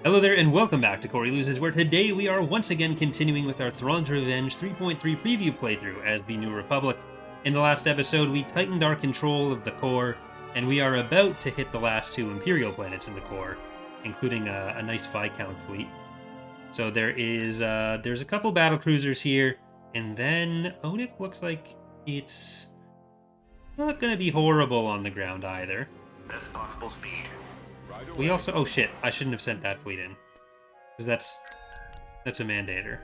Hello there and welcome back to Corey Loses, where today we are once again continuing with our Thrawn's Revenge 3.3 preview playthrough as the New Republic. In the last episode, we tightened our control of the core, and we are about to hit the last two Imperial planets in the core, including a nice Viscount fleet. So there's a couple battle cruisers here, and then Onik looks like it's not going to be horrible on the ground either. Best possible speed. We also... oh shit, I shouldn't have sent that fleet in. Because that's a mandator.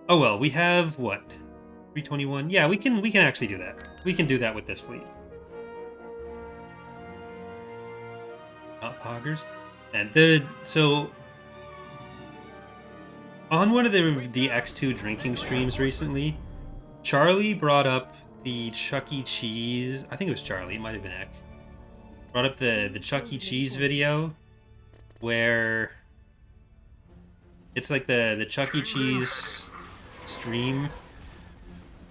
Oh well, we have, what? 321? Yeah, we can actually do that. We can do that with this fleet. Not poggers. And so... on one of the X2 drinking streams recently, Charlie brought up the Chuck E. Cheese... I think it was Charlie, it might have been Ek. Brought up the Chuck E. Cheese video where it's like the Chuck E. Cheese stream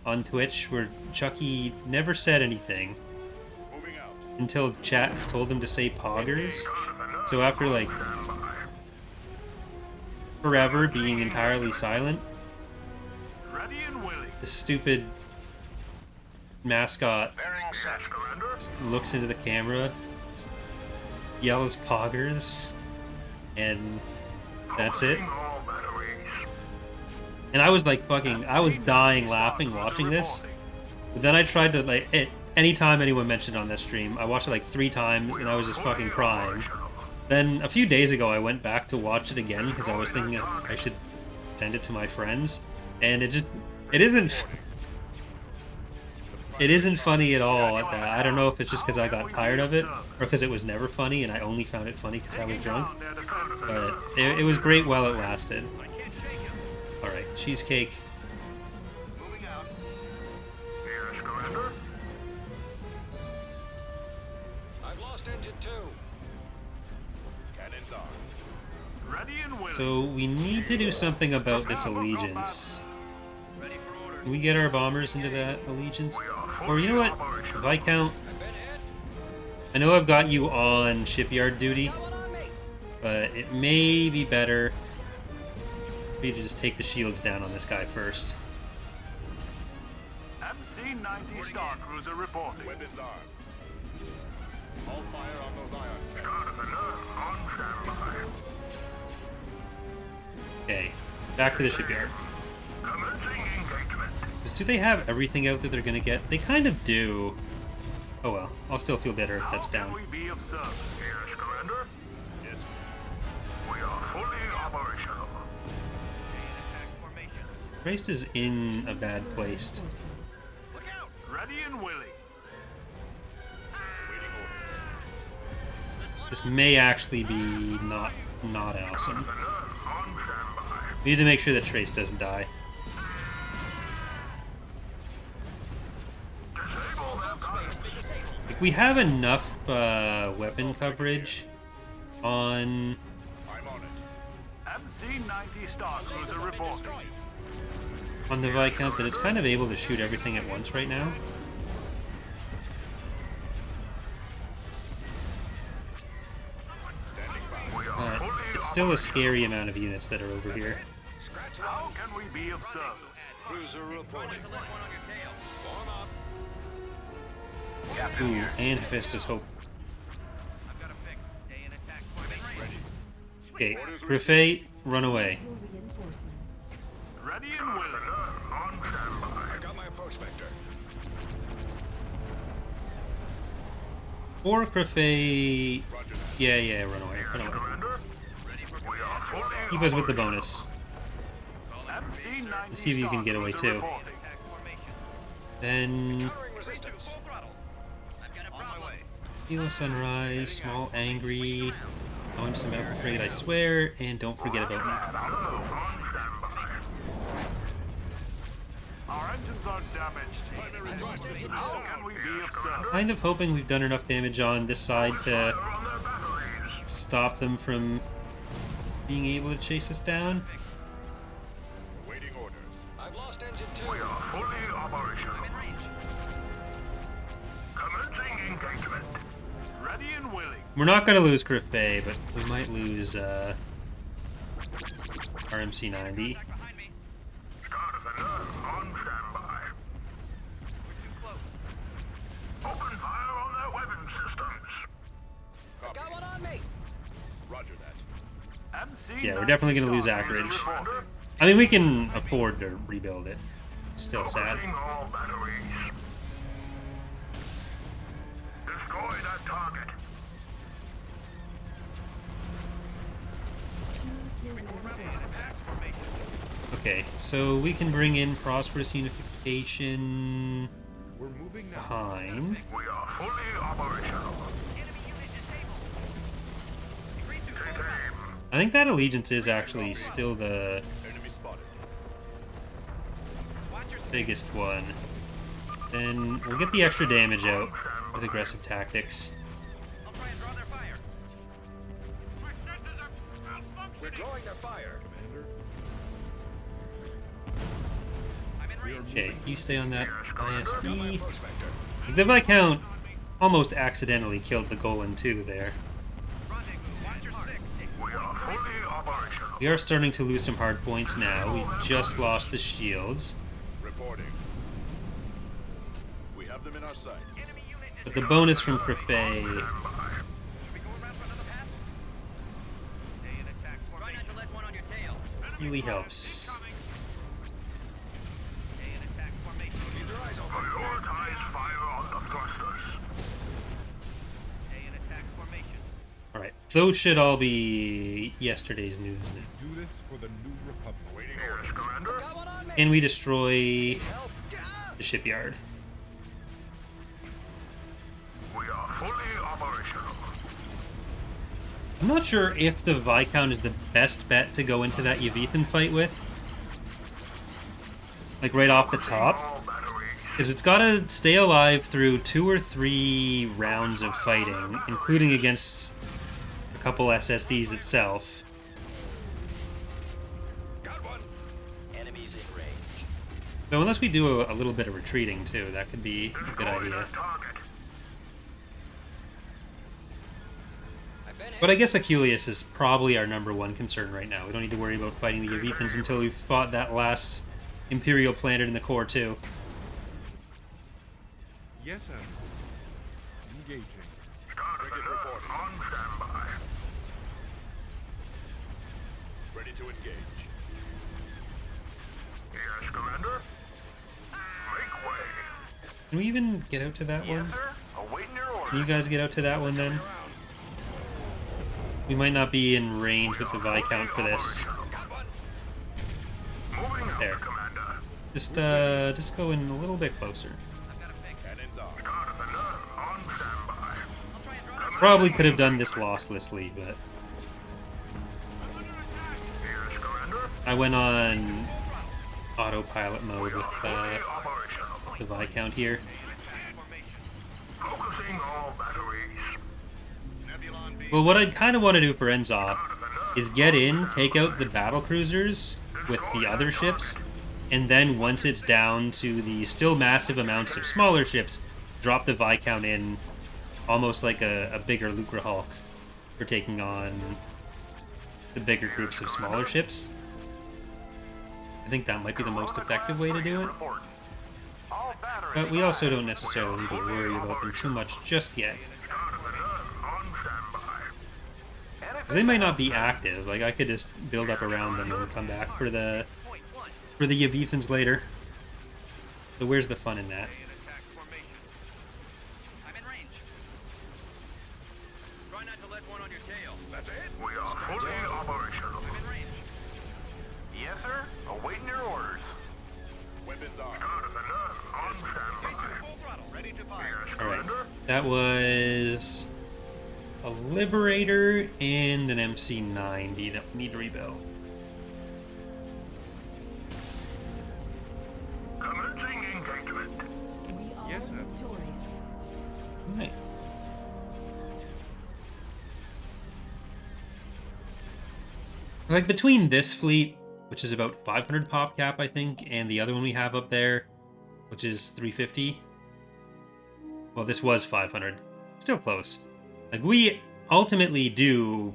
on Twitch where Chucky never said anything until chat told him to say poggers. So after like forever being entirely silent, the stupid mascot looks into the camera, yells poggers, and that's it. And I was like I was dying laughing watching this. But then I tried to anytime anyone mentioned it on that stream, I watched it like 3 times and I was just fucking crying. Then a few days ago I went back to watch it again because I was thinking I should send it to my friends, and it isn't funny at all. I don't know if it's just because I got tired of it, or because it was never funny and I only found it funny because I was drunk. But it was great while it lasted. Alright, cheesecake. So we need to do something about this allegiance. Can we get our bombers into that allegiance? Or you know what, Viscount, I know I've got you on shipyard duty, but it may be better for you to just take the shields down on this guy first. MC-90 Star Cruiser reporting. Weapons armed. All fire on those irons. On standby. Okay, back to the shipyard. Do they have everything out that they're gonna get? They kind of do. Oh well, I'll still feel better if that's down. Christ is in a bad place. Ready and willing. This may actually be not awesome. We need to make sure that Trace doesn't die. We have enough weapon coverage on MC-90 Star Cruiser reporting. On the Viscount that it's kind of able to shoot everything at once right now. It's still a scary amount of units that are over here. How can we be of service? Cruiser reporting. Ooh, and Hephaestus Hope. Okay, Griffey, run away. Ready and willing. On standby. I got my prospector. Or Griffey... Yeah, run away, run away. Keep us with the bonus. Let's see if you can get away too. Then... Hilo Sunrise, Small Angry, going to some Medical Frigate, I swear, and don't forget about me. Our engines are damaged. How can we be of service? Kind of hoping we've done enough damage on this side to stop them from being able to chase us down. Waiting orders. I've lost engine 2. We are fully operational. I'm in range. Commencing engagement. Ready and willing. We're not going to lose Griffey, but we might lose our MC-90. Star Defender on standby. Open fire on their weapon systems. Got one on me. Roger that. MC Yeah, we're definitely going to lose Anchorage. I mean, we can afford to rebuild it. Still sad. Focusing all batteries. Destroy that target. Okay, so we can bring in Prosperous Unification We're moving now. behind. We are fully operational. Take aim. I think that Allegiance is actually still the Enemy spotted. biggest one. Then we'll get the extra damage out with aggressive tactics. I'll try and draw their fire. We're drawing their fire. Commander. I'm in range. Okay, you stay on that ISD. Post vector. The Viscount almost accidentally killed the Golan too there. Rendezvous. Watch your six. We are fully operational. We are starting to lose some hard points now. We just lost the shields. Reporting. We have them in our sight. Enemy unit is But the bonus from Crefei Should we go around for another pass? Stay in attack formation. Try not to let one on your tail. really helps. Stay in attack formation. Keep your eyes open. Prioritize fire on the thrusters. Stay in attack formation. Alright, those should all be yesterday's news now. Do this for the New Republic. Waiting orders, Commander. Got one on me. Can we destroy Help. the shipyard? We are fully operational. I'm not sure if the Viscount is the best bet to go into that Yavithan fight with. Like right off the top. All batteries. Because it's got to stay alive through 2 or 3 rounds of fighting, including against a couple SSDs itself. Got one. Enemies in range. So unless we do a little bit of retreating too, that could be a good Destroy idea. that target. I've been But I guess Achilles is probably our #1 concern right now. We don't need to worry about fighting the Yavithans until we've fought that last Imperial planet in the core too. Yes, sir. Engaging. Star Defender on standby. Ready to engage. Yes, Commander. Make way. Can we even get out to that one? sir. Awaiting your Can order. you guys get out to that one then? We might not be in range with the Viscount for this. Got one. Moving out, There. Commander. Just go in a little bit closer. I've got a pick. Cannon down. Star Defender on standby. I'll try and draw their fire. Probably could have done this losslessly, but Yes, Commander. I went on autopilot mode with Fully operational. the Viscount here. Focusing all batteries. Well, what I kind of want to do for Enzoth is get in, take out the battle cruisers with the other ships, and then once it's down to the still massive amounts of smaller ships, drop the Viscount in almost like a bigger Lucre Hulk for taking on the bigger groups of smaller ships. I think that might be the most effective way to do it, All batteries. but we also don't necessarily need to worry about them too much just yet. Star Defender on standby. 'Cause they might not be active. Like I could just build up around them and come back for the Point one. Yavithans later. So where's the fun in that? Stay in attack formation. I'm in range. Try not to let one on your tail. That's it. We are fully operational. I'm in range. Yes, sir. Awaiting your orders. Weapons on. Star Defender on Engaging standby. full throttle. Ready to fire. Yes, Alright. Commander. That was a Liberator and an MC-90 that we need to rebuild. Commencing engagement. We are Yes, sir. victorious. Right. Like between this fleet, which is about 500 pop cap, I think, and the other one we have up there, which is 350. Well, this was 500. Still close. Like we ultimately do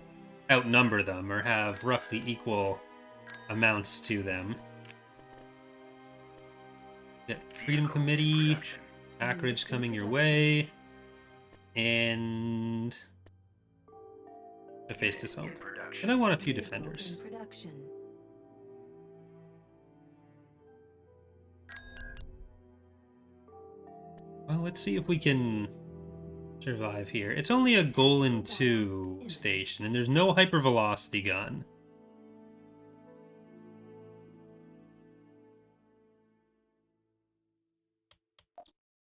outnumber them or have roughly equal amounts to them. Get Freedom Committee, Acreage coming your way, and the Face to Assault. And I want a few defenders. Well, let's see if we can survive here. It's only a Golan 2 station, and there's no hypervelocity gun.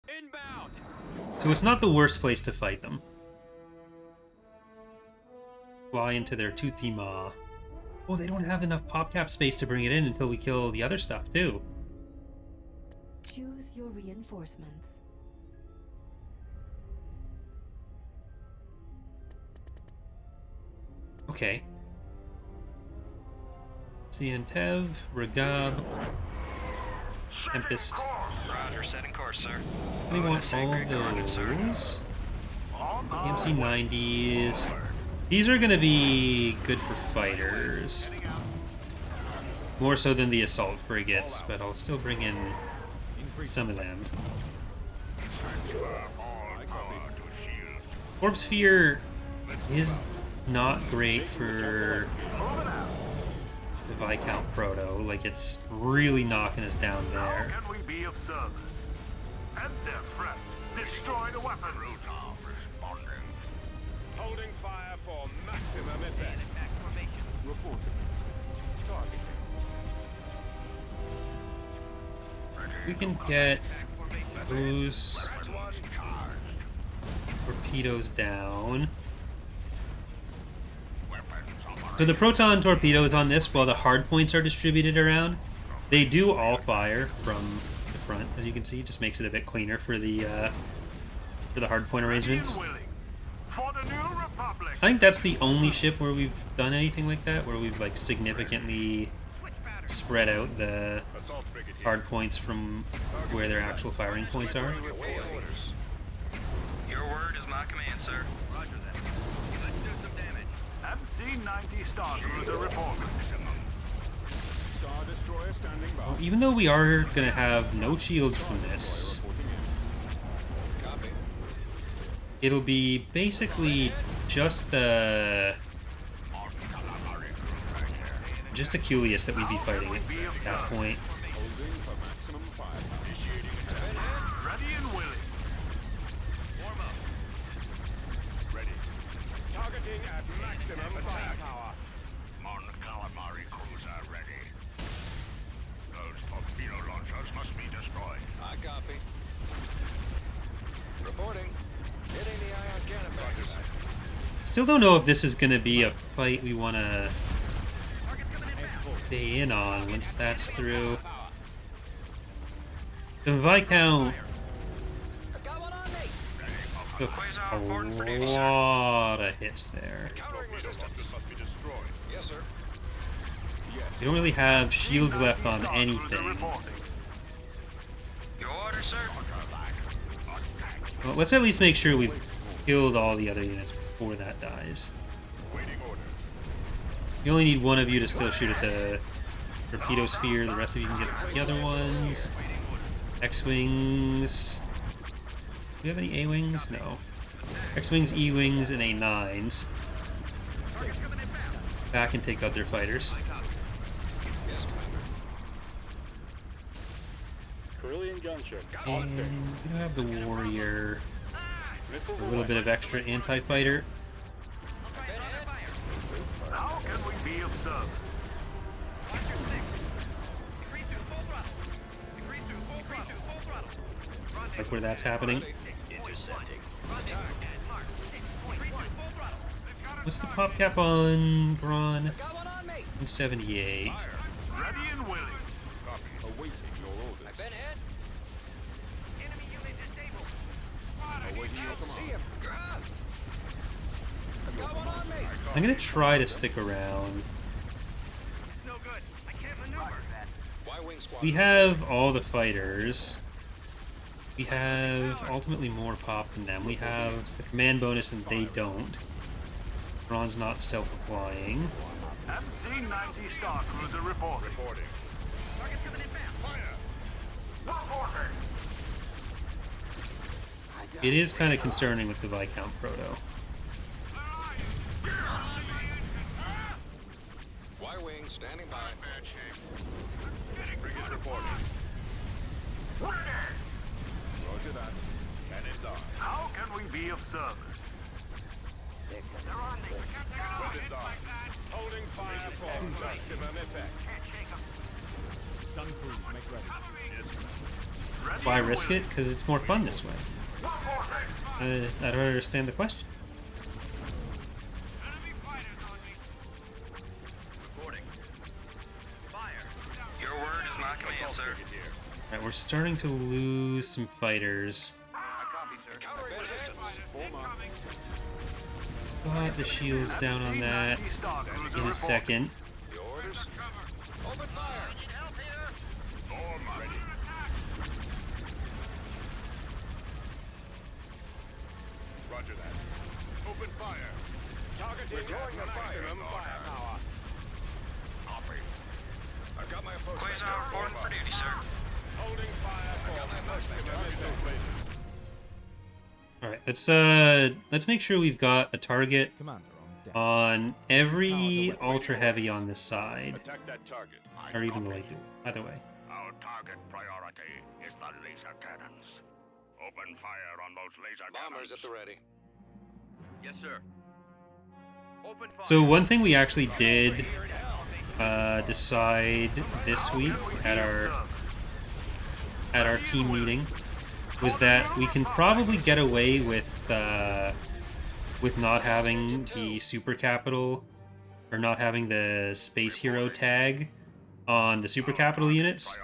Inbound. So it's not the worst place to fight them. Fly into their toothy maw. Oh, they don't have enough PopCap space to bring it in until we kill the other stuff, too. Choose your reinforcements. Okay. Sientev, Regab, Tempest. Roger, setting course, sir. We want all Coordinates, sir. those. AMC 90s. These are going to be good for fighters. More so than the assault frigates, but I'll still bring in some of them. Corpse Fear is not great for the Viscount Proto. Like, it's really knocking us down there. How can we be of service? End their threats. Destroy the weapons. Holding fire for maximum effect. Attack formation. Reporting. Targeting. We can get Attack formation. those torpedoes down. So the proton torpedoes on this, while the hard points are distributed around, they do all fire from the front, as you can see. It just makes it a bit cleaner for the hard point arrangements. Willing. For the new Republic. I think that's the only ship where we've done anything like that, where we've like significantly spread out the Assault frigate here. hard points from where their actual firing points are. Your word is my command, sir. Roger that. Let's do some damage. MC-90 Star Cruiser reporting. Star Destroyer standing by. Even though we are going to have no shields from this, Reporting in. Copy. it'll be basically just the Aculeus that we'd be fighting at that point. Holding for maximum fire. Initiating attack. Ready and willing. Warm up. Ready. Targeting at maximum firepower. Mon calamari cruiser ready. Those torpedo launchers must be destroyed. I copy. Reporting. Hitting the ion cannon back. Still don't know if this is going to be a fight we want to Target's coming inbound. stay in on once that's through. The Viscount I've got one on me. took Quasar a reporting for duty, sir. lot of hits there. Countering resistance. Must be destroyed. Yes, sir. Yes. We don't really have shields left on Star Cruiser anything. reporting. Your order, sir. Well, let's at least make sure we've killed all the other units before that dies. Waiting order. You only need one of you to still shoot at the torpedo sphere. The rest of you can get the other ones. X-Wings. Do we have any A-Wings? No. X-Wings, E-Wings, and A-9s. Back and take out their fighters. Carillion gunship. And we do have the Warrior. A little bit of extra anti-fighter. How can we be of service? Like where that's happening. What's the pop cap on Braun? Got one on me. 178. Ready and willing. Copy. Awaiting your orders. I've been hit. Enemy unit disabled. Awaiting your command. See him. I've got one on me. I'm gonna try to stick around. No good. I can't maneuver. Y-wing squad. We have all the fighters. We have ultimately more pop than them. We have the command bonus and they don't. Thrawn's not self-applying. MC-90 Star Cruiser reporting. Target's coming in fast. Reporting. It is kind of concerning with the Viscount Proto. Y-wing standing by. Bad shape. Frigate reporting. Roger that. Cannons on. How can we be of service? Weapons on. Holding fire for maximum effect. Sun crews, make ready. Ready Why and risk willing. it? Because it's more fun this way. Reporting. I don't understand the question. Reporting. Fire. Your word is my command, sir. Alright, we're starting to lose some fighters. I copy, sir. Countering resistance. Form up. Got the shields down on that MC-90 Star Cruiser in a reporting. second. The orders. Open fire. Need help here? Ready. Roger that. Open fire. Targeting. We're drawing the maximum firepower. Copy. I've got my approach. Quasar reporting for duty, sir. Holding fire for maximum effect. Alright, let's make sure we've got a target Commander on deck. on every ultra heavy on this side. Attack that target. Or even the light dual. Either way. Our target priority is the laser cannons. Open fire on those laser Bombers cannons. at the ready. Yes, sir. Open fire. So one thing we actually did decide this week at our team meeting was that we can probably get away with not having the super capital or not having the space hero tag on the super capital units,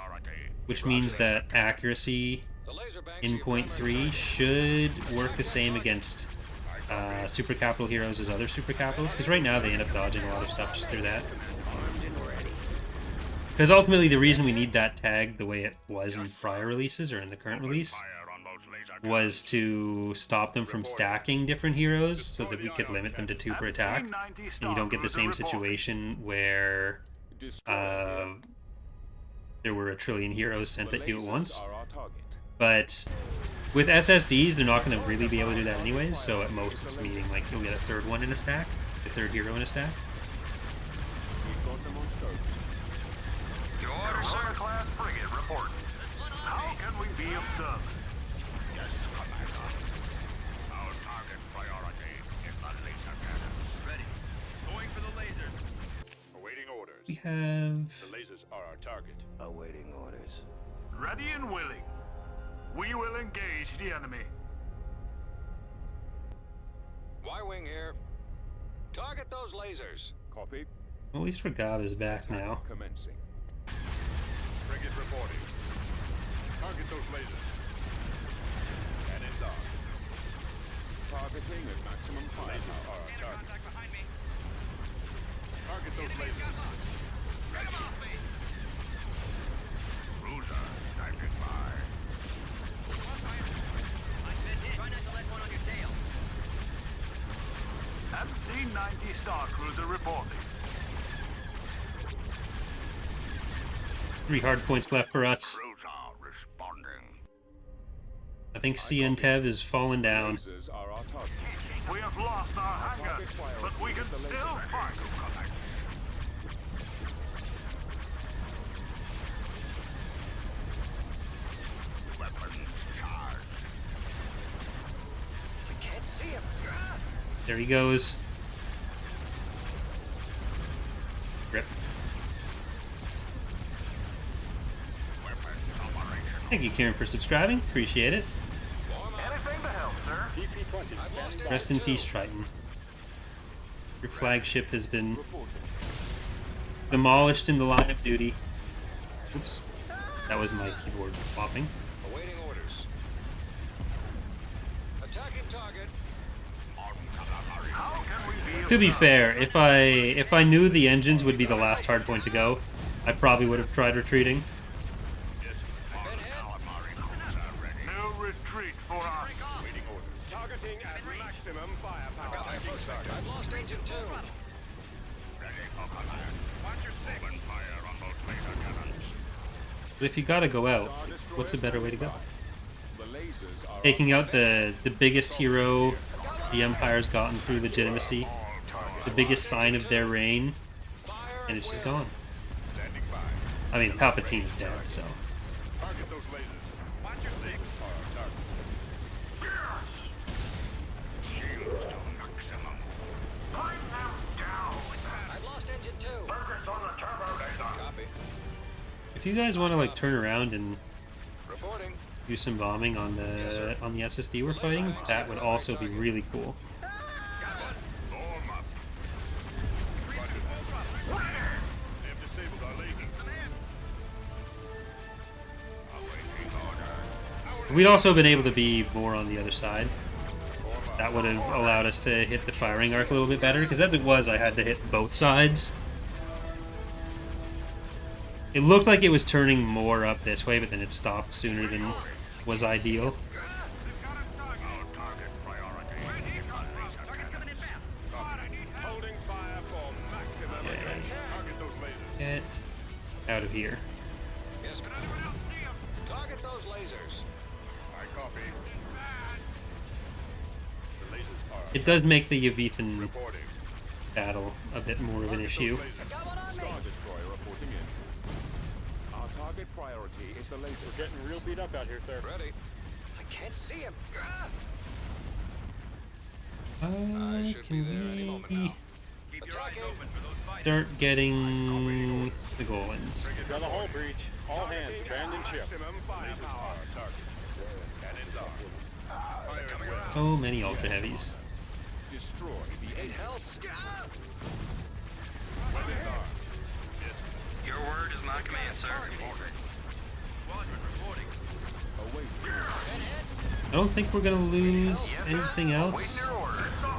which means that accuracy The laser bank in point 3 should work the same against super capital heroes as other super capitals, because right now they end up dodging a lot of stuff just through that. Because ultimately the reason we need that tag the way it was in prior releases or in the current release was to stop them from stacking different heroes so that we could limit them to 2 per attack, and you don't get the same situation where there were a trillion heroes sent at you at once. But with SSDs, they're not going to really be able to do that anyways, so at most it's meaning like you'll get a third one in a stack, a third hero in a stack. Your order, sir. Class frigate reporting. How can we be of service? Yes, Commander. Our target priority is the laser cannons. Ready. Going for the lasers. Awaiting orders. We have... The lasers are our target. Awaiting orders. Ready and willing. We will engage the enemy. Y-wing here. Target those lasers. Copy. At least Ragav is back now. Commencing. Frigate reporting. Target those lasers. Cannons on. Targeting at maximum firepower. Our Scanner target. contact behind me. Target those Enemy lasers. gun lock. Grab him off me. Cruiser standing by. I'm busy. Try not to let one on your tail. MC-90 Star Cruiser reporting. 3 hard points left for us. Cruiser responding. I think CN Tev is falling down. Lasers are our target. We have lost our hangars, but we can still fight. Weapons charged. We can't see him. There he goes. Rip. Weapons operational. Thank you, Kieran, for subscribing. Appreciate it. Anything to help, sir. DP-20 standing by. Rest in peace, Triton. Your flagship has been demolished in the line of duty. Oops. That was my keyboard popping. Awaiting orders. Attacking target. How can we be of To be service? fair, if I knew the engines would be the last hard point to go, I probably would have tried retreating. No retreat for us. Waiting orders. Targeting at maximum firepower. I've lost engine Ready for command. Watch your six. Open fire on those laser cannons. But if you gotta go out, what's a better way to go? The lasers are Taking out the biggest hero the Empire's gotten through legitimacy, the biggest sign of their reign, and it's just gone. standing by. I mean, Palpatine's dead, so. Target those lasers. Watch your six. Shields to maximum. Bring them down. I've lost engine 2. Focus on the turbo laser. Copy. If you guys want to like turn around and Reporting. do some bombing on the SSD we're fighting, that would also be really cool. Form up. They have disabled our lasers. Awaiting order. We'd also been able to be more on the other side. That would have allowed us to hit the firing arc a little bit better, because as it was, I had to hit both sides. It looked like it was turning more up this way, but then it stopped sooner than was ideal. Our target priority is on laser cannon. Holding fire for maximum effect. Target those lasers. Get out of here. Yes, can anyone else see them? Target those lasers. I copy. The lasers are It does make the Yavithan reporting. battle a bit more of an issue. Got one on me. Star Destroyer reporting in. Our target priority is the laser. We're getting real beat up out here, sir. Ready. I can't see him. Can we Keep your eyes open for those fighters. start getting the Golans? Got a hull breach. All hands, abandon ship. Maximum firepower. Target. Cannons are. Firing well. So many Ultra Heavies. Destroy the Need eight. help. Weapons are. Your word is my command, sir. Squadron reporting. Await. I don't think we're gonna lose anything else.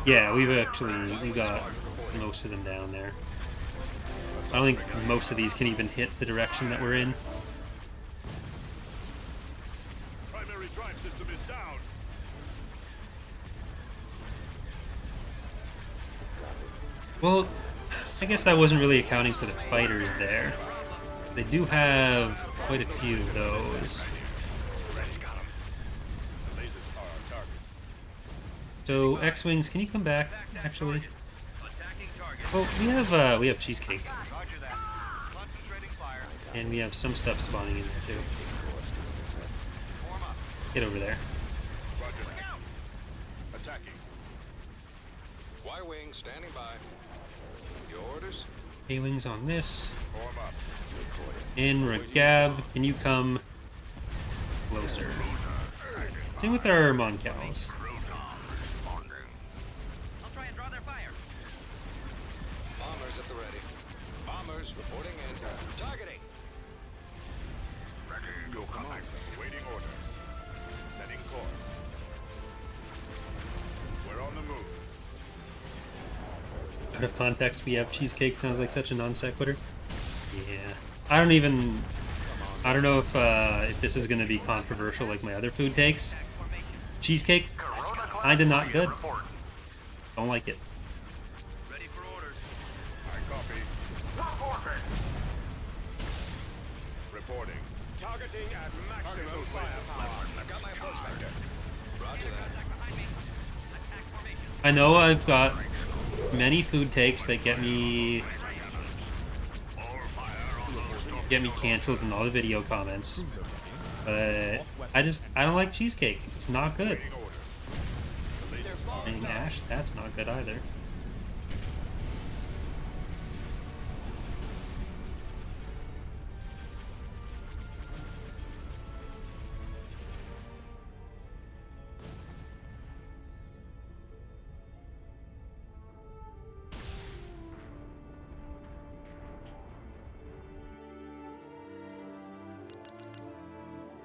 Yeah, we got most of them down there. I don't think most of these can even hit the direction that we're in. Primary drive system is down. Well, I guess I wasn't really accounting for the fighters there. They do have quite a few of those. Ready, got him. The lasers are our target. So X-Wings, can you come back, actually? Attacking target. Well, we have Cheesecake, Roger that. Concentrating fire. and we have some stuff spawning in there too. Form up. Get over there. Roger that. Attacking. Y-wing standing by. Your orders. A-Wings on this. Form up. And Regab, can you come closer? Same with our Moncals. I'll try and draw their fire. Bombers at the ready. Bombers reporting in. Targeting. Ready to command. Waiting order. Setting course. We're on the move. Out of context, we have Cheesecake sounds like such a non sequitur. Yeah. I don't know if this is going to be controversial like my other food takes. Cheesecake, kinda not good. Don't like it. Ready for orders. I copy. Reporting. Reporting. Targeting at maximum firepower. I've got my prospector. Roger that. Attack behind me. Attack formation. I know I've got many food takes that get me canceled in all the video comments, but I don't like Cheesecake. It's not good. Waiting order. The lasers are And Ash, that's not good either.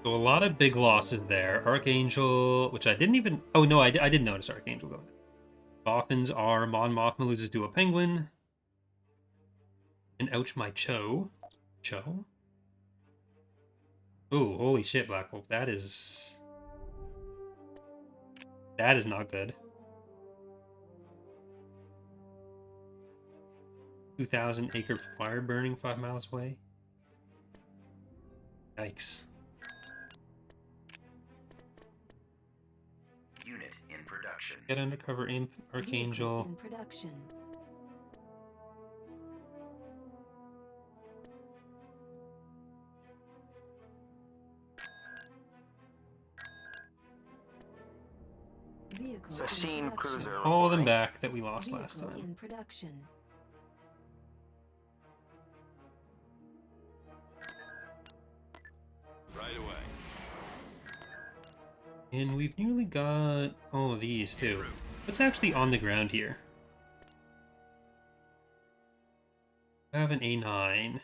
So a lot of big losses there. Archangel, which I didn't even... Oh, no, I did notice Archangel going. Bothans are Mon Mothma loses to a penguin. And ouch my Cho. Cho? Ooh, holy shit, Black Wolf. That is not good. 2,000 acre fire burning 5 miles away. Yikes. Unit in production. Get undercover imp, Archangel. In production. Vehicle Sasheen in cruiser. production. All them back that we lost Vehicle last time. in production. Right away. And we've nearly got all of these too. What's actually on the ground here? I have an A9.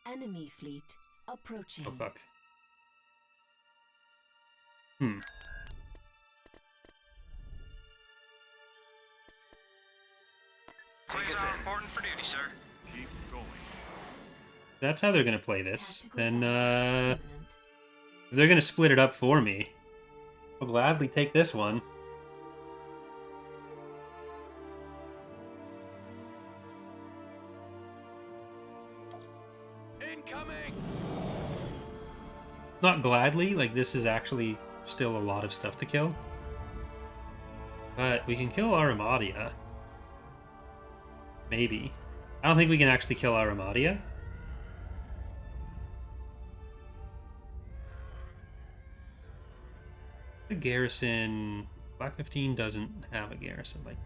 Enemy fleet approaching. Oh fuck. Please are reporting for duty, sir. Keep going. That's how they're gonna play this. Tactical Then remnant. if they're gonna split it up for me, I'll gladly take this one. Incoming! Not gladly, like this is actually still a lot of stuff to kill. But we can kill Armadia. Maybe. I don't think we can actually kill Armadia. The garrison... Black 15 doesn't have a garrison. Like,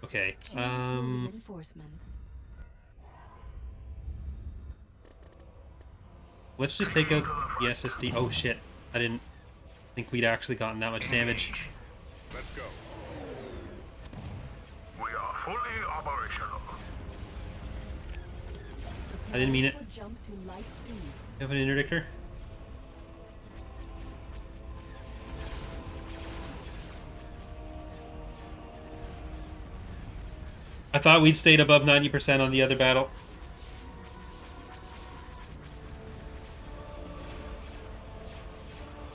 okay. Choose your reinforcements. Let's just take out the SSD. Oh shit. I didn't think we'd actually gotten that much damage. Let's go. We are fully operational. I didn't mean it. Or jump to light speed. You have an interdictor? I thought we'd stayed above 90% on the other battle.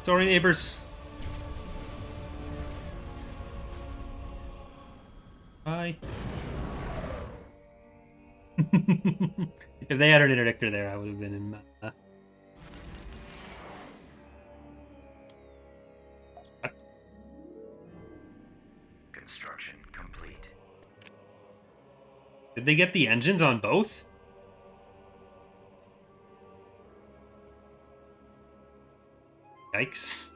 Sorry, neighbors. Bye. If they had an interdictor there, I would have been in... Construction complete. Did they get the engines on both? Yikes.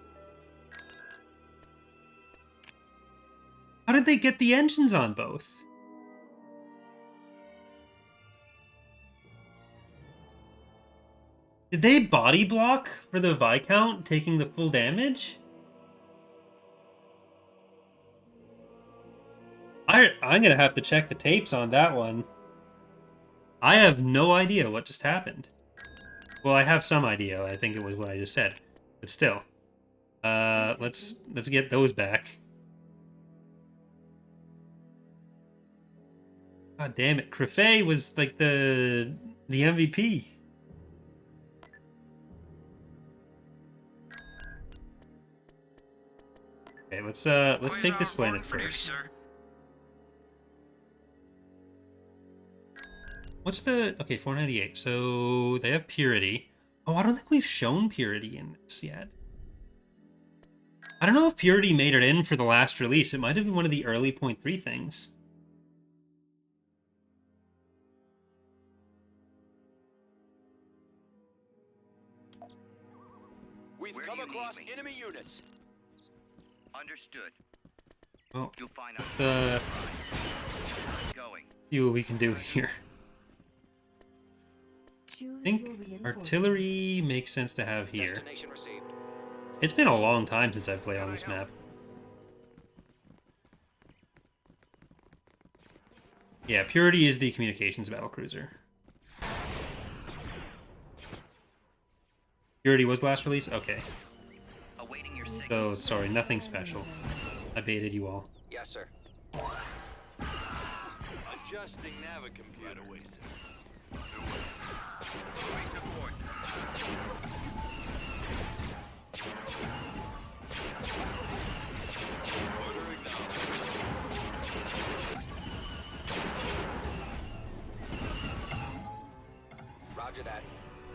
How did they get the engines on both? Did they body block for the Viscount taking the full damage? I'm gonna have to check the tapes on that one. I have no idea what just happened. Well, I have some idea. I think it was what I just said. But still. Let's get those back. God damn it. Crefet was like the MVP. Okay, let's take this planet first. What's the... Okay, 498. So they have Purity. Oh, I don't think we've shown Purity in this yet. I don't know if Purity made it in for the last release. It might have been one of the early 0.3 things. We've come across enemy units. Understood. Well, You'll find let's going. see what we can do here. Choose I think your reinforcements. artillery makes sense to have here. Destination received. It's been a long time since I've played on this map. Yeah, Purity is the communications battlecruiser. Purity was last release? Okay. Awaiting your signal. So, sorry, nothing special. I baited you all. Yes, sir. Adjusting navigomputer. Right away, sir. Wait to port.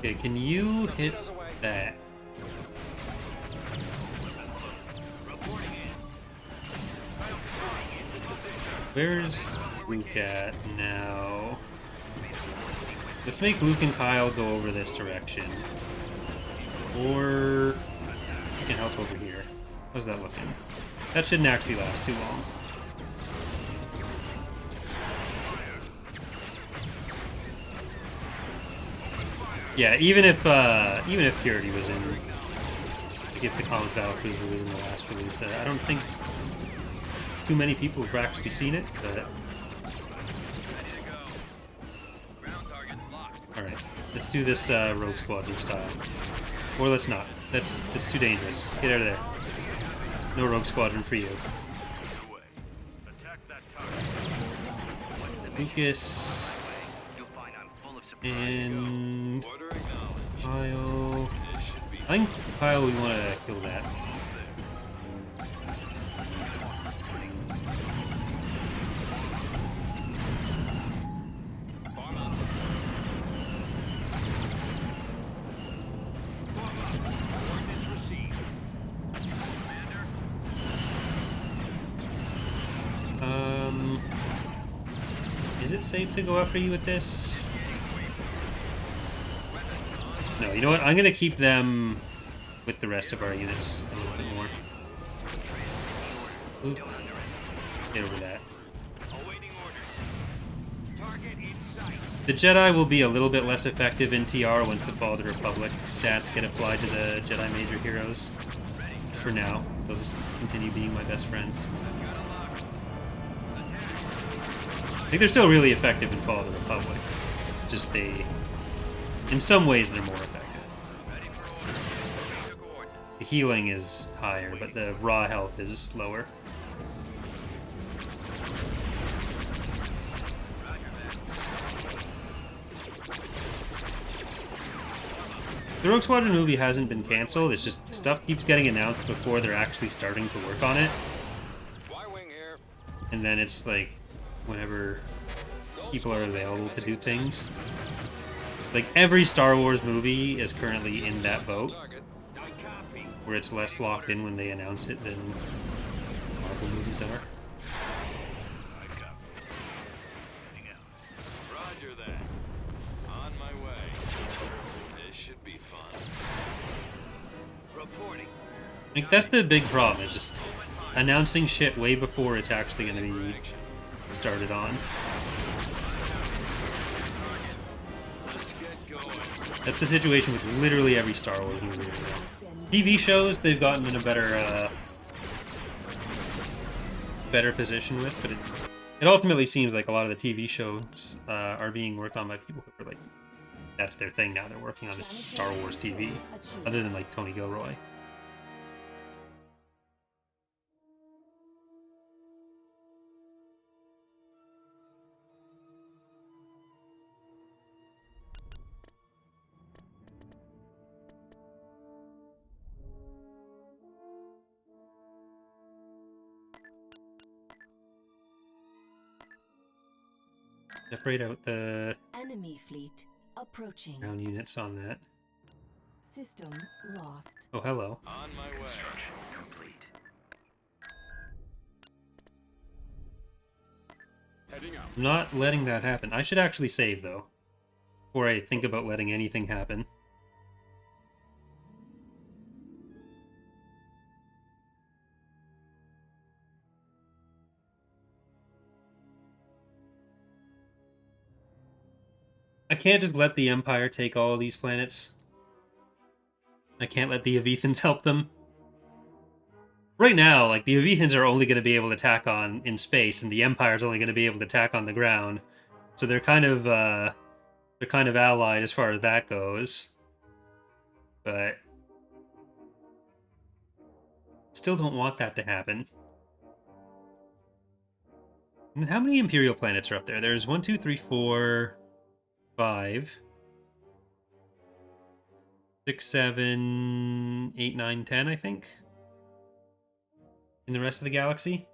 Okay, can you hit that? Where's Luke at now? Let's make Luke and Kyle go over this direction. Or you can help over here. How's that looking? That shouldn't actually last too long. Yeah, even if Purity was in, like if the Comms Battle Cruiser was in the last release, I don't think too many people have actually seen it. But all right, let's do this Rogue Squadron style, or let's not. That's too dangerous. Get out of there. No Rogue Squadron for you. Lucas and Kyle. I think Kyle, we want to kill that. Is it safe to go after you with this? No, you know what? I'm gonna keep them with the rest of our units a little bit more. Oop. Get over that. The Jedi will be a little bit less effective in TR once the Fall of the Republic stats get applied to the Jedi Major heroes. For now, they'll just continue being my best friends. I think they're still really effective in Fall of the Republic. Just in some ways, they're more effective. The healing is higher, but the raw health is lower. The Rogue Squadron movie hasn't been canceled, it's just stuff keeps getting announced before they're actually starting to work on it. And then it's like, whenever people are available to do things. Like, every Star Wars movie is currently in that boat, where it's less locked in when they announce it than Marvel movies are. Roger that. On my way. This should be fun. Reporting. Like, that's the big problem, is just announcing shit way before it's actually going to be started on. That's the situation with literally every Star Wars movie. TV shows, they've gotten in a better position with, but it ultimately seems like a lot of the TV shows are being worked on by people who are like, that's their thing now. They're working on Star Wars TV, other than like Tony Gilroy. Separate out the Enemy fleet approaching. ground units on that. System lost. Oh, hello. On my way. Construction complete. Heading out. I'm not letting that happen. I should actually save, though, before I think about letting anything happen. I can't just let the Empire take all of these planets. I can't let the Avethans help them. Right now, like, the Avethans are only going to be able to attack on in space, and the Empire's only going to be able to attack on the ground. So they're kind of allied as far as that goes. But still don't want that to happen. And how many Imperial planets are up there? There's 1, 2, 3, 4, 5, 6, 7, 8, 9, 10, I think. In the rest of the galaxy.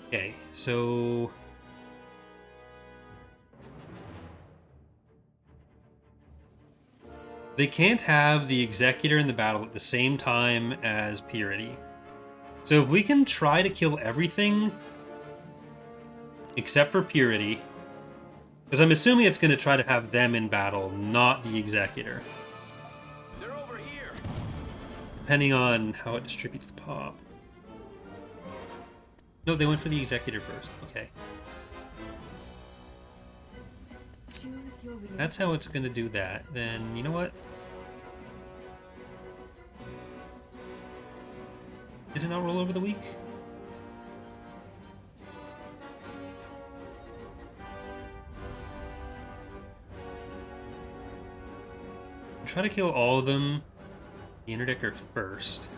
Okay, so they can't have the Executor in the battle at the same time as Purity. So if we can try to kill everything except for Purity, because I'm assuming it's going to try to have them in battle, not the Executor. They're over here. Depending on how it distributes the pop. No, they went for the Executor first. Okay. Choose your That's how it's going to do that. Then, you know what? Did it not roll over the week? Try to kill all of them, the interdict first.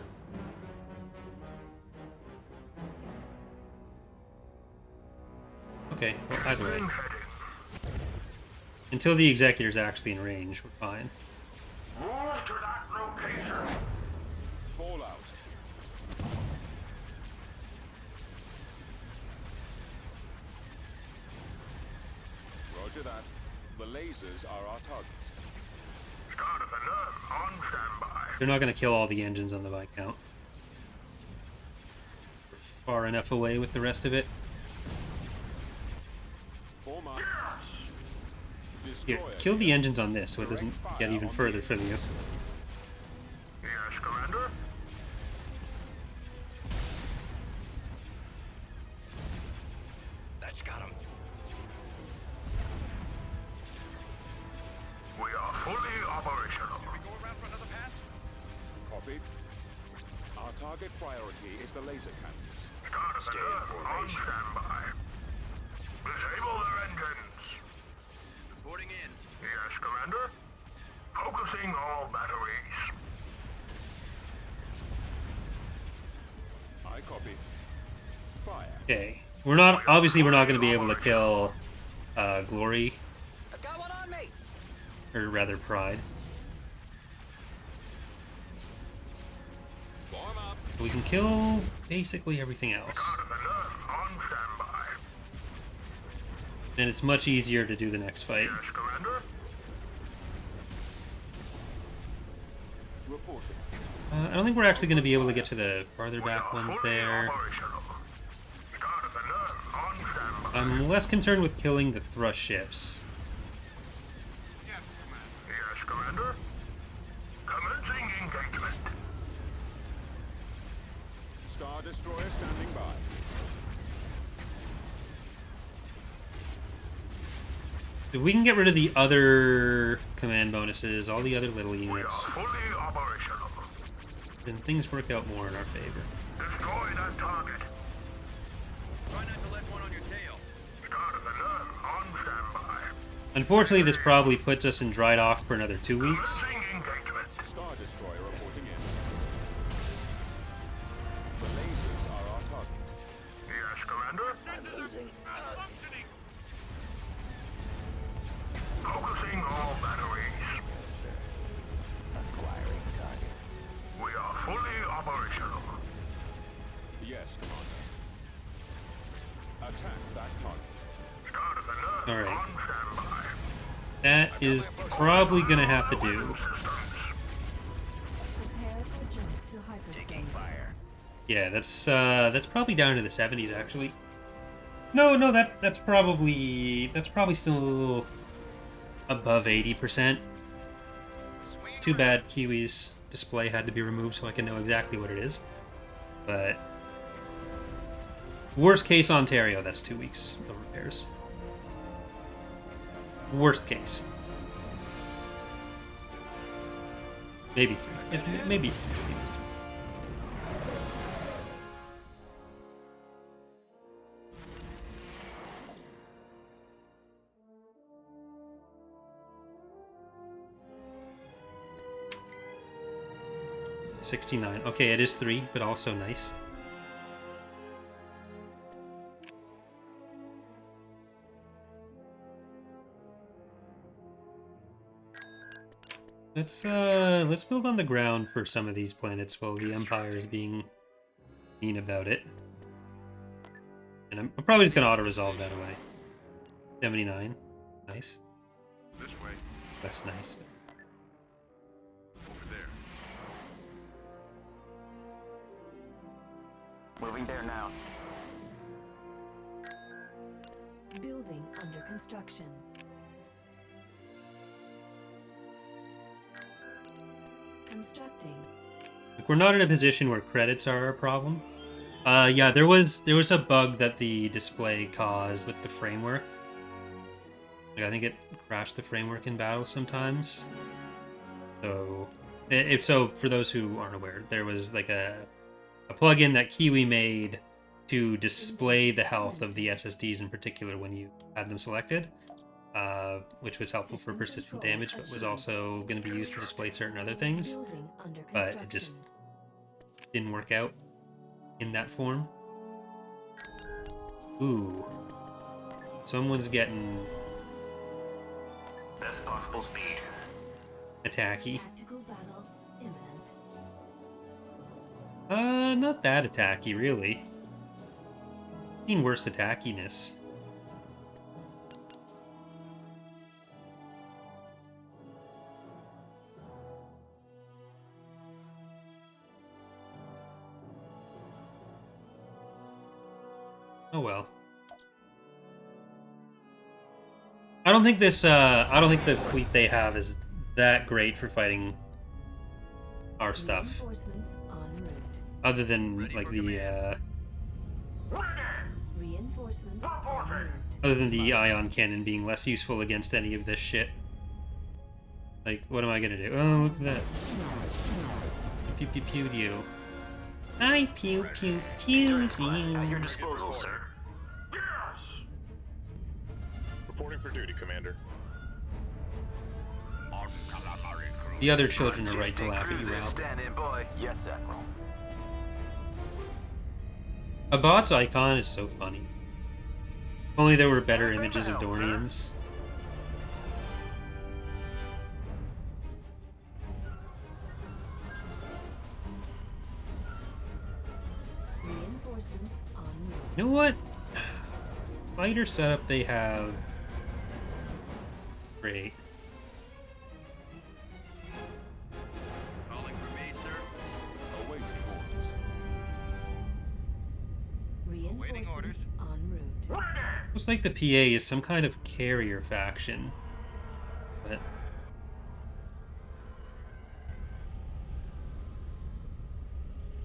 Okay, well, either way. Until the Executor's actually in range, we're fine. Move to that location. Fall out. Roger that. The lasers are our target. Start of alert on standby. They're not going to kill all the engines on the Viscount. We're far enough away with the rest of it. Form up. Here, Destroyer. kill the engines on this so it doesn't get even further from you. Yes, Commander. That's got him. We are fully operational. We go around for another pass? Copied. Our target priority is the laser cannons. Start of Stay in alert on formation. standby. Disable their engines. Reporting in. Yes, Commander. Focusing all batteries. I copy. Fire. Okay. We're not, obviously we're not going to be able to kill Glory, I've got one on me. or rather Pride. Form up. But we can kill basically everything else. Start of alert on standby. And it's much easier to do the next fight. Yes, Commander. Reporting. I don't think we're actually going to be able to get to the farther back We are ones fully there. operational. Start of alert on standby. I'm less concerned with killing the thrust ships. Yes, Commander. Commencing engagement. Star Destroyer standing by. If we can get rid of the other command bonuses, all the other little We are units, fully operational. then things work out more in our favor. Destroy that target. Try not to let one on your tail. Start of alert on standby. Unfortunately, this probably puts us in dry dock for another 2 weeks. Commencing engagement. Star Destroyer reporting in. The lasers are our target. Yes, Commander. Focusing all batteries. Acquiring target. We are fully operational. Yes, Commander. Attack that target. Start of alert All right. on standby. That is probably going to have to do. Systems. Prepare for jump to hyperspace. Fire. Yeah, that's probably down to the 70s actually. No, that's probably still a little above 80%. It's too bad Kiwi's display had to be removed so I can know exactly what it is. But worst case Ontario, that's 2 weeks of repairs. Worst case. Maybe 3. Maybe 3. $69. Okay, it is 3, but also nice. Let's build on the ground for some of these planets while the Empire is being mean about it. And I'm probably just gonna auto-resolve that away. 79. Nice. This way. That's nice. Over there. Moving there now. Building under construction. Constructing. Like, we're not in a position where credits are a problem. Yeah, there was a bug that the display caused with the framework. Like, I think it crashed the framework in battle sometimes. So, so for those who aren't aware, there was like a plugin that Kiwi made to display the health of the SSDs in particular when you had them selected, which was helpful for persistent damage, but was also going to be used to display certain other things. Building under But it just didn't work out in that form. Ooh. Someone's getting Best possible speed. attacky. Tactical battle imminent. Not that attacky, really. Seen worse attackiness. Oh well. I don't think this, I don't think the fleet they have is that great for fighting our stuff. Reinforcements en route. Other than, like, the, Reinforcements en route. other than the ion cannon being less useful against any of this shit. Like, what am I gonna do? Oh, look at that. Pew pew pew you. I pew pew pews At your you. disposal, sir. Reporting for duty, Commander. On calamari cruise. The other children are right to laugh at you, Cruiser, Ralph. stand in, boy. Yes, Admiral. A bot's icon is so funny. If only there were better images of Dornians. Reinforcements en route. You know what? Fighter setup they have. Great. Calling for me, sir. Awaiting orders. Reinforcements en route. Looks like the PA is some kind of carrier faction. But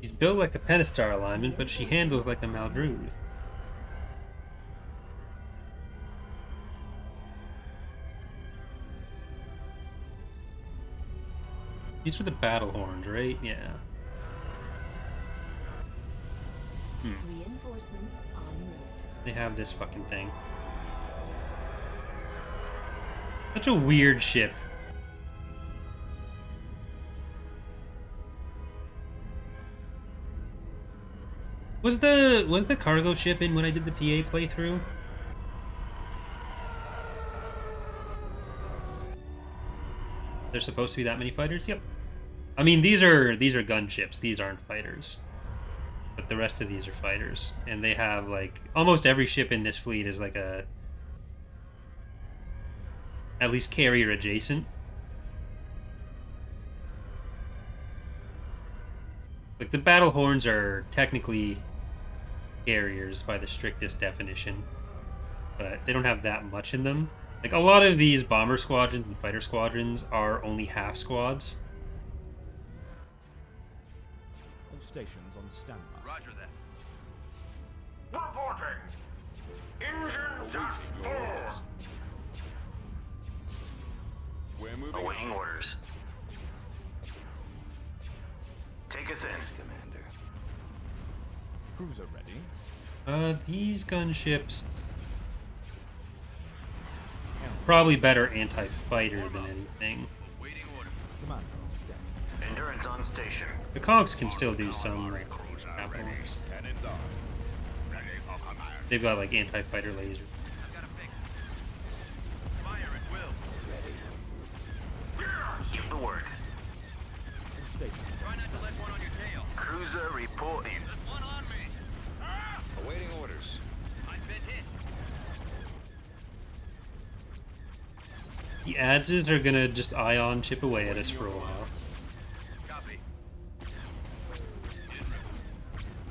she's built like a Pentastar alignment, but she handles like a Maldruz. These are the battle horns, right? Yeah. Reinforcements en route. They have this fucking thing. Such a weird ship. Was the cargo ship in when I did the PA playthrough? There's supposed to be that many fighters? Yep. I mean, these are gunships. These aren't fighters. But the rest of these are fighters. And they have, like, almost every ship in this fleet is like a... at least carrier adjacent. Like, the battle horns are technically carriers by the strictest definition. But they don't have that much in them. Like, a lot of these bomber squadrons and fighter squadrons are only half squads. All stations on standby. Roger that. Reporting. Engines at Awaiting your full. orders. We're moving Awaiting out. orders. Take us in. Commander. Cruiser ready. These gunships... probably better anti-fighter than anything. Awaiting orders. Commander on deck. Endurance on station. The cogs can still do some apples. Cannon down. Ready for command. They've got like anti-fighter laser. I've got a fix. Fire at will. Give the word. All stations. Try not to let one on your tail. Cruiser reporting. Let one on me. Awaiting orders. The Adzes are gonna just ion chip away at us for a while. Copy.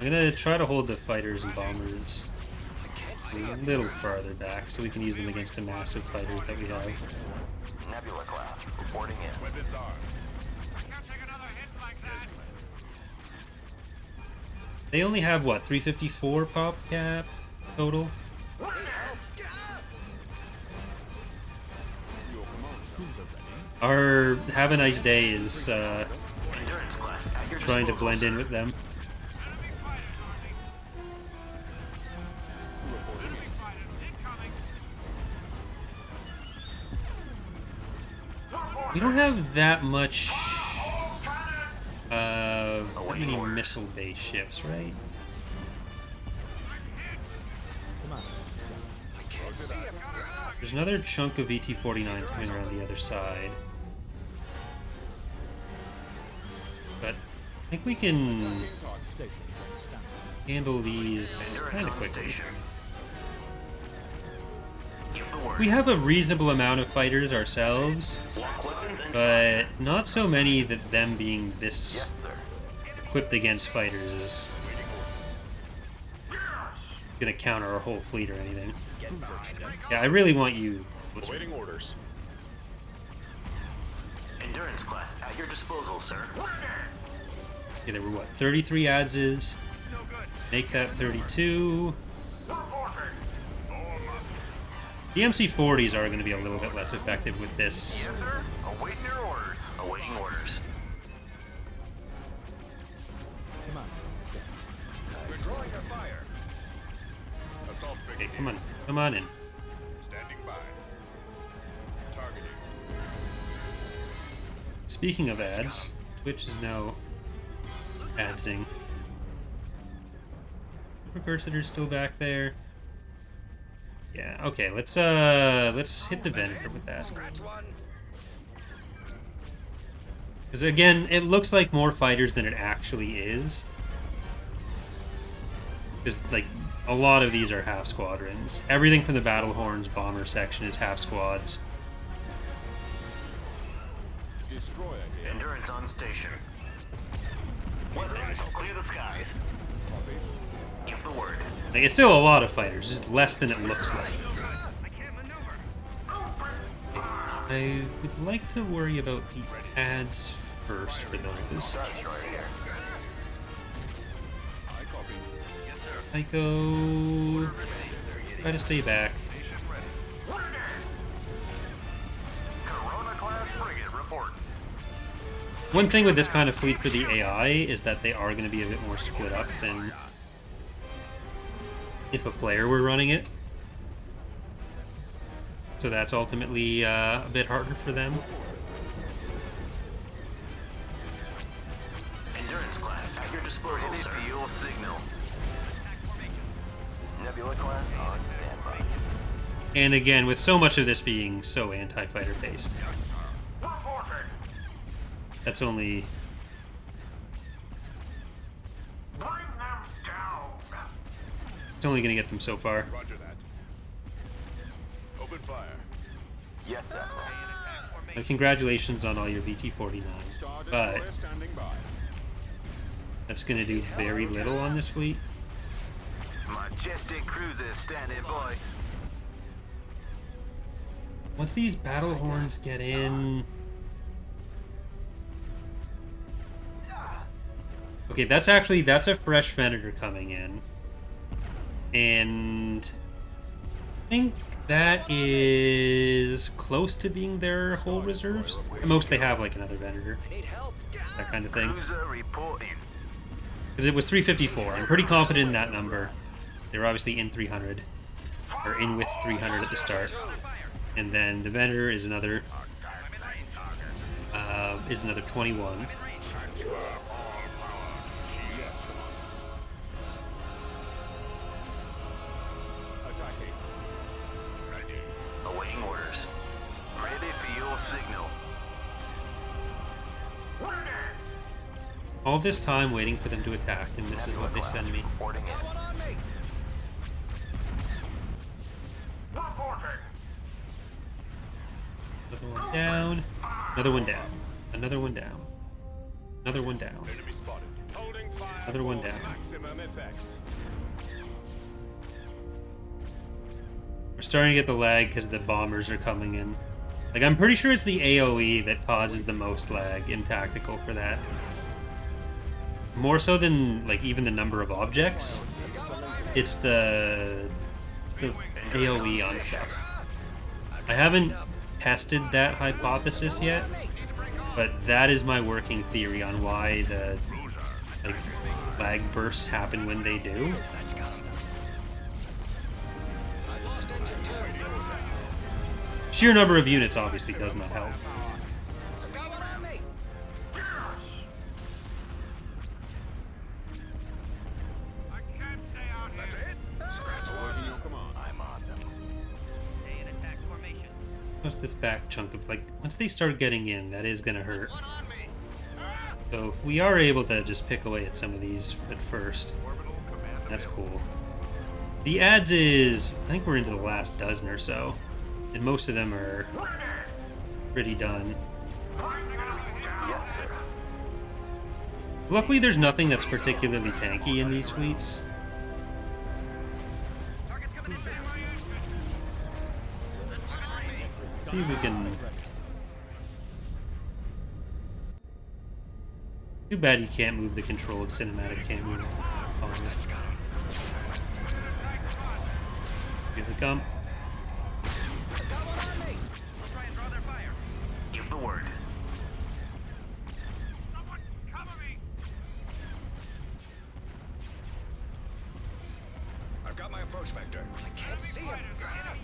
I'm gonna try to hold the fighters and bombers a little farther back so we can use them against the massive fighters that we have. Nebula class reporting in. Weapons armed. Can't take another hit like that. They only have, what, 354 pop cap total? Your command cruiser ready. Our Have a Nice Day is Endurance class at your trying to disposal, blend in sir. with them. Enemy fighters, Army. Enemy fighters incoming. We don't have that much, that many missile-based ships, right? Commander. There's another chunk of ET-49s coming around the other side. But I think we can Target stations on standby. handle these kind of on quickly. station. Give the word. We have a reasonable amount of fighters ourselves, Lock weapons and but not so many that them being this yes, sir. equipped against fighters is gonna counter our whole fleet or anything. Cruiser ready. Yeah, I really want you. Awaiting orders. Endurance class at your disposal, sir. Okay, there were what, 33 Adzes? No good. Make that 32. The MC40s are going to be a little bit less effective with this. Yes, sir. Awaiting your orders. Awaiting orders. Commander. We're drawing a fire. Assault Okay, begin. come on in. Standing by. Targeting. Speaking of ads, Twitch is now adsing. Recursitor's still back there. Yeah, okay, let's hit the vendor with that. Scratch one. Because again, it looks like more fighters than it actually is. Because like a lot of these are half squadrons. Everything from the battle horns bomber section is half squads. Destroyer here. Endurance on station. Weapons, clear the skies. Copy. Give the word. Like it's still a lot of fighters, just less than it looks like. I can't maneuver. I would like to worry about the ads first for those. Destroyer here. I copy. Yes, sir. Psycho, try to stay back. Station ready. Corona class frigate report. One thing with this kind of fleet for the AI is that they are going to be a bit more split up than if a player were running it. So that's ultimately a bit harder for them. Endurance class at your disposal, sir. Fuel signal. Attack formation. Nebula class on standby. And again, with so much of this being so anti-fighter based, that's only... It's only going to get them so far. Roger that. Open fire. Yes, sir. Attack formation. Congratulations on all your VT-49, Star but destroyer standing by. that's going to do very little on this fleet. Majestic cruiser standing by. Once these battle horns get in... Okay, that's a fresh Venator coming in. And I think that is close to being their whole reserves. At most they have like another Venator, Need help. that kind of thing. Cruiser reporting. Because it was 354. I'm pretty confident in that number. They were obviously in 300. Or in with 300 at the start. And then the Venator is another 21. Attacking. Ready. Awaiting orders. Ready fuel signal. All this time waiting for them to attack, and this is what they send me. Reporting in. One on me. Another one down. Another one down. Another one down. Another one down. Enemy spotted. Holding fire. Another one for down. Maximum effect. We're starting to get the lag because the bombers are coming in. Like, I'm pretty sure it's the AoE that causes the most lag in tactical for that. More so than, like, even the number of objects. It's the AoE on stuff. I haven't tested that hypothesis yet, but that is my working theory on why the, like, lag bursts happen when they do. Sheer number of units obviously does not help. I can't stay out here. That's it? Scratch awaiting your command. I'm on them. Stay in attack formation. What's this back chunk of, like, once they start getting in, that is gonna hurt. One on me. So if we are able to just pick away at some of these at first, Orbital command. that's cool. The ads is, I think we're into the last dozen or so, and most of them are pretty done. Yes, sir. Luckily, there's nothing that's particularly tanky in these fleets. Target's coming in. Let's see if we can... Too bad you can't move the controlled cinematic camera. Bombs. Here they come. I'll try and draw their fire. Give the word. Someone cover me. I've got my approach vector. I can't see him.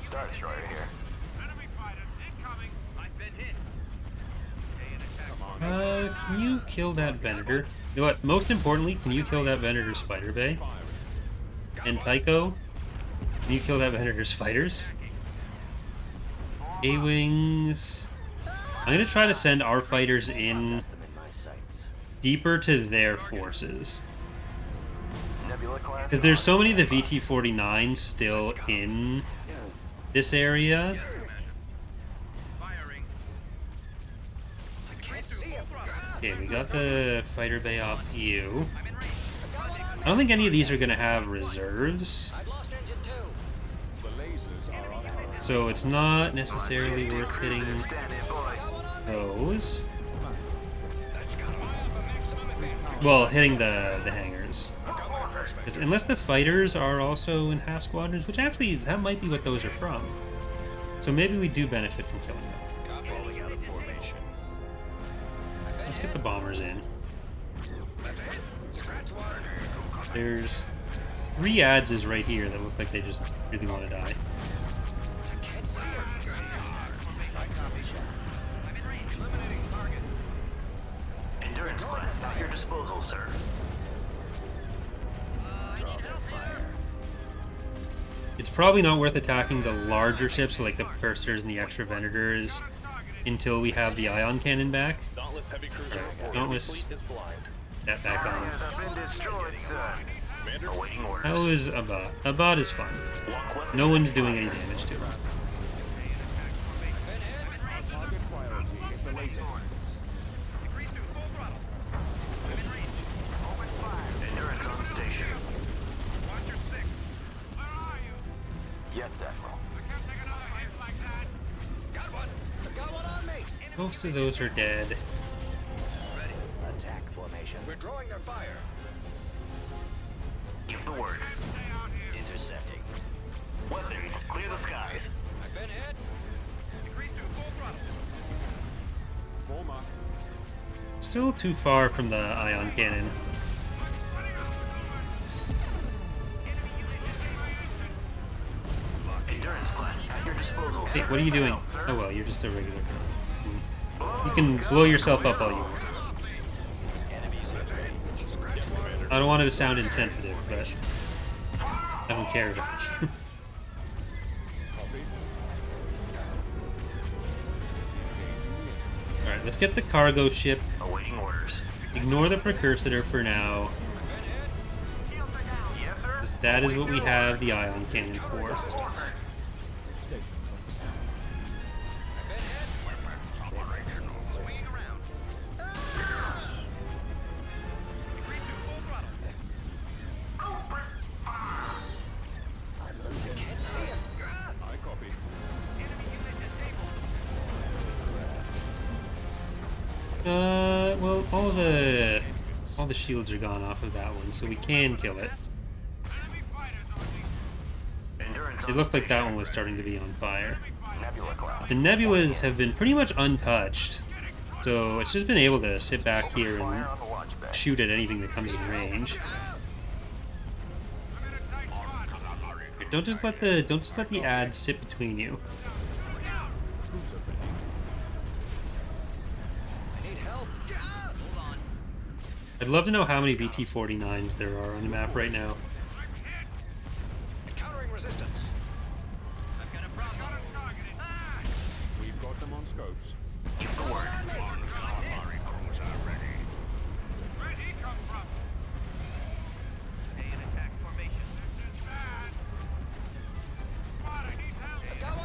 Star Destroyer here. Enemy fighters incoming. I've been hit. Stay in attack. Can you kill that Venator? You know what? Most importantly, can you kill that Venator's fighter bay? And Tycho, can you kill that Venator's fighters? A-Wings... I'm gonna try to send our fighters in deeper to their forces. Nebula class. Because there's so many of the VT-49s still in this area. Firing. I can't see him. Okay, we got the fighter bay off you. I'm in range. I don't think any of these are gonna have reserves, I've lost engine 2. The lasers are on our so it's not necessarily worth hitting Stand in, boy. those. Well, hitting the hangars. Because unless the fighters are also in half squadrons, which actually, that might be what those are from. So maybe we do benefit from killing them. rolling out of formation. Let's get the bombers in. Scratch water. There's 3 ads right here that look like they just really want to die. I'm in range. Eliminating target. Endurance class at your disposal, sir. I need help here. It's probably not worth attacking the larger ships, so like the Precursors and the extra Venators, until we have the ion cannon back. Dauntless heavy cruiser reporting. Dauntless. Fleet is blind. That back on. Barriers have been destroyed, sir. Commander, Awaiting orders. That was a bot. A bot is fun. Lock weapons No one's and doing fire. any damage to it. Target priority is the laser. Decrease to full throttle. I'm in range. Endurance on station. Watch your six. Where are you? Yes, Admiral. I can't take another hit like that. Got one. Got one on me. Most of those are dead. Ready. Attack formation. We're drawing their fire. Give the word. Stay out here. Intercepting. Weapons, clear the skies. I've been hit. Decrease to full throttle. Full mark. Still too far from the ion cannon. Endurance class at your disposal, Hey, sir. what are you doing? Oh well, you're just a regular. You can blow yourself up all you want. I don't want to sound insensitive, but I don't care about you. Alright, let's get the cargo ship. Awaiting orders. Ignore the precursor for now, Yes, sir. 'cause that is what we have the ion cannon for. all the shields are gone off of that one, so we can kill it. It looked like that one was starting to be on fire. The nebulas have been pretty much untouched, so it's just been able to sit back here and shoot at anything that comes in range. Don't just let the ads sit between you. I'd love to know how many BT-49s there are on the map right now. Encountering resistance. I've got a problem. We've got them on scopes. Give the word. Stay in attack formation.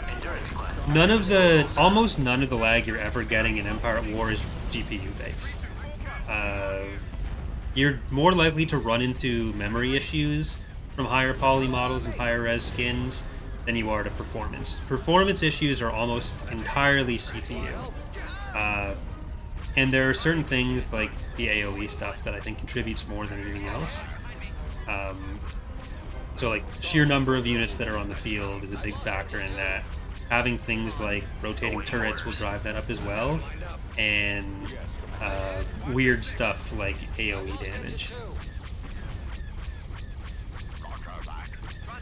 Endurance class. Almost none of the lag you're ever getting in Empire at War is GPU based. You're more likely to run into memory issues from higher poly models and higher res skins than you are to performance. Performance issues are almost entirely CPU. And there are certain things like the AoE stuff that I think contributes more than anything else. So like sheer number of units that are on the field is a big factor in that. Having things like rotating turrets will drive that up as well, and weird stuff like AoE damage.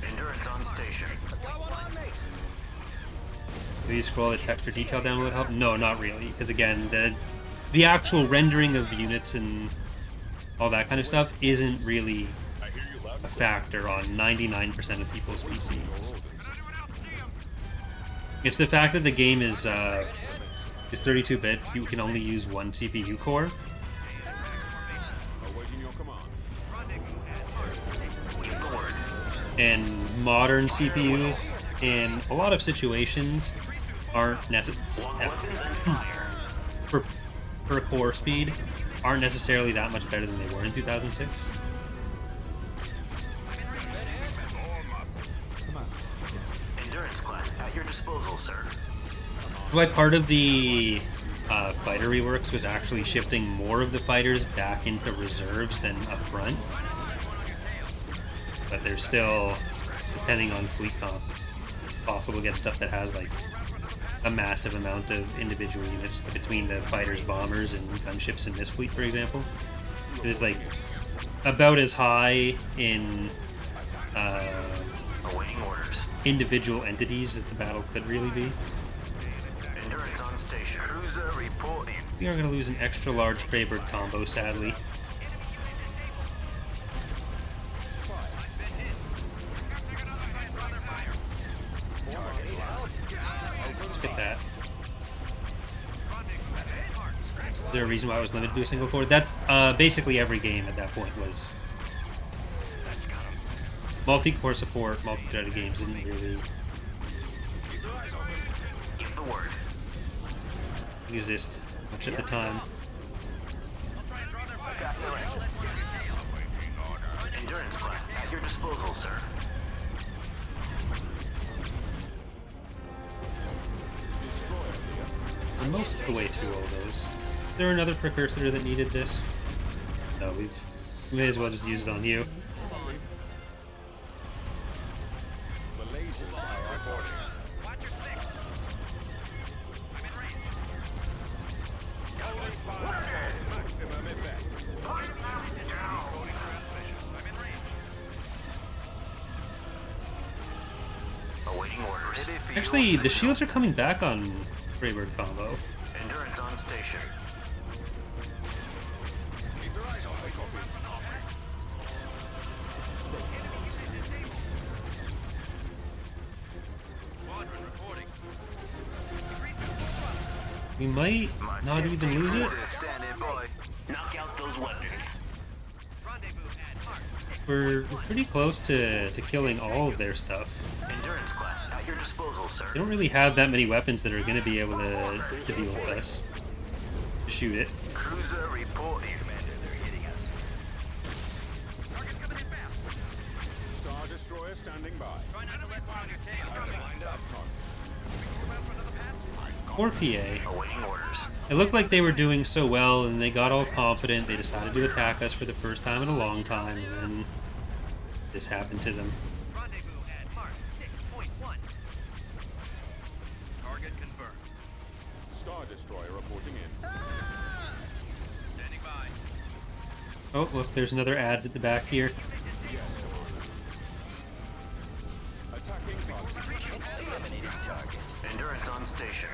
Endurance on station. Do you scroll the texture detail down will it help? No, not really, because again, the actual rendering of units and all that kind of stuff isn't really a factor on 99% of people's PCs. It's the fact that the game is 32-bit. You can only use one CPU core. Awaiting your command. Give the word. And modern CPUs, in a lot of situations, aren't necessarily Weapons and fire. per core speed aren't necessarily that much better than they were in 2006. Endurance class at your disposal, sir. Why part of the fighter reworks was actually shifting more of the fighters back into reserves than up front. But they're still, depending on fleet comp, possible to get stuff that has like a massive amount of individual units between the fighters, bombers, and gunships in this fleet, for example. It is like about as high in Awaiting orders. individual entities as the battle could really be. Endurance on station. Cruiser reporting. We are going to lose an extra large Praybird combo, sadly. Let's get that. Is there a reason why I was limited to a single core? That's basically every game at that point was multi-core support. Multi-threaded games didn't really Give the word. exist much at the time. Attack directions. Endurance class at your disposal, sir. We're most of the way through all those. Is there another precursor that needed this? No, we may as well just use it on you. The lasers are reporting. Watch your six. I'm in range. Going fire. Maximum effect. I'm in range. Awaiting orders. Ready for Actually, your the signal. shields are coming back on Praybird combo. Endurance on station. Keep your eyes on me. Copy. Squadron reporting. We might not even lose it. Standing by. Knock out those weapons. Rendezvous at Hart. We're pretty close to killing all of their stuff. Endurance class at your disposal, sir. They don't really have that many weapons that are going to be able to deal with us. To shoot it. Cruiser reporting. Commander, they're hitting us. Target's coming in fast. Star Destroyer standing by. Try not to let one on your tail. Lined up. Come out for another pass. Or PA. Awaiting orders. It looked like they were doing so well, and they got all confident. They decided to attack us for the first time in a long time, and then this happened to them. Rendezvous at Mark 6.1. Target confirmed. Star Destroyer reporting in. Standing by. Oh, look, there's another ads at the back here. Attacking target. Endurance on station.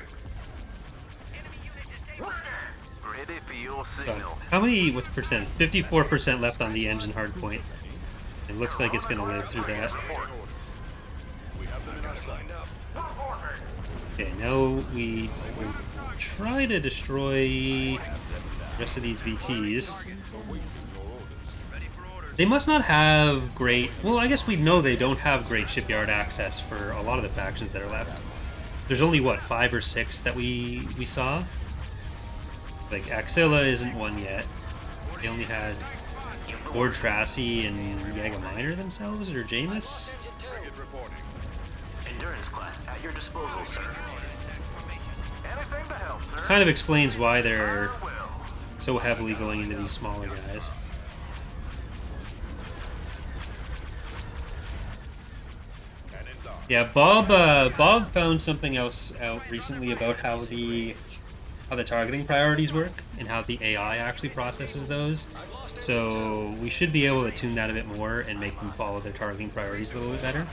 Ready for your God. signal. How many, what's percent? 54% left on the engine hardpoint. It looks like it's going to live through that. We have them in our sight. Okay, now we will try to destroy the rest of these VTs. They must not have great... Well, I guess we know they don't have great shipyard access for a lot of the factions that are left. There's only, what, 5 or 6 that we saw? Like, Axilla isn't one yet. They only had Lord Tracy and Yaga Minor themselves, or Jameis? Target reporting. Endurance class at your disposal, sir. Anything to help, sir. Kind of explains why they're so heavily going into these smaller guys. Cannon down. Yeah, Bob found something else out recently about how the targeting priorities work and how the AI actually processes those. So we should be able to tune that a bit more and make them follow their targeting priorities a little bit better.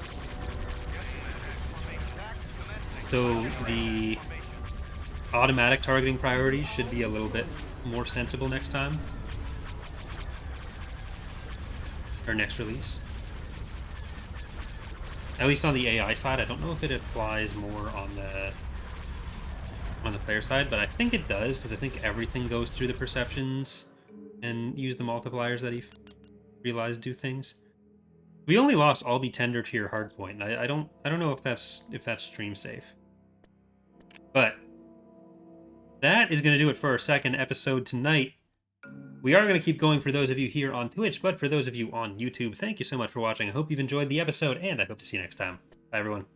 So the automatic targeting priorities should be a little bit more sensible next time. Or next release. At least on the AI side. I don't know if it applies more on the player side, but I think it does, because I think everything goes through the perceptions and use the multipliers that he realized do things. We only lost all be tender to your hardpoint, and I don't know if that's stream safe. But that is going to do it for our second episode tonight. We are going to keep going for those of you here on Twitch, but for those of you on YouTube, thank you so much for watching. I hope you've enjoyed the episode, and I hope to see you next time. Bye, everyone.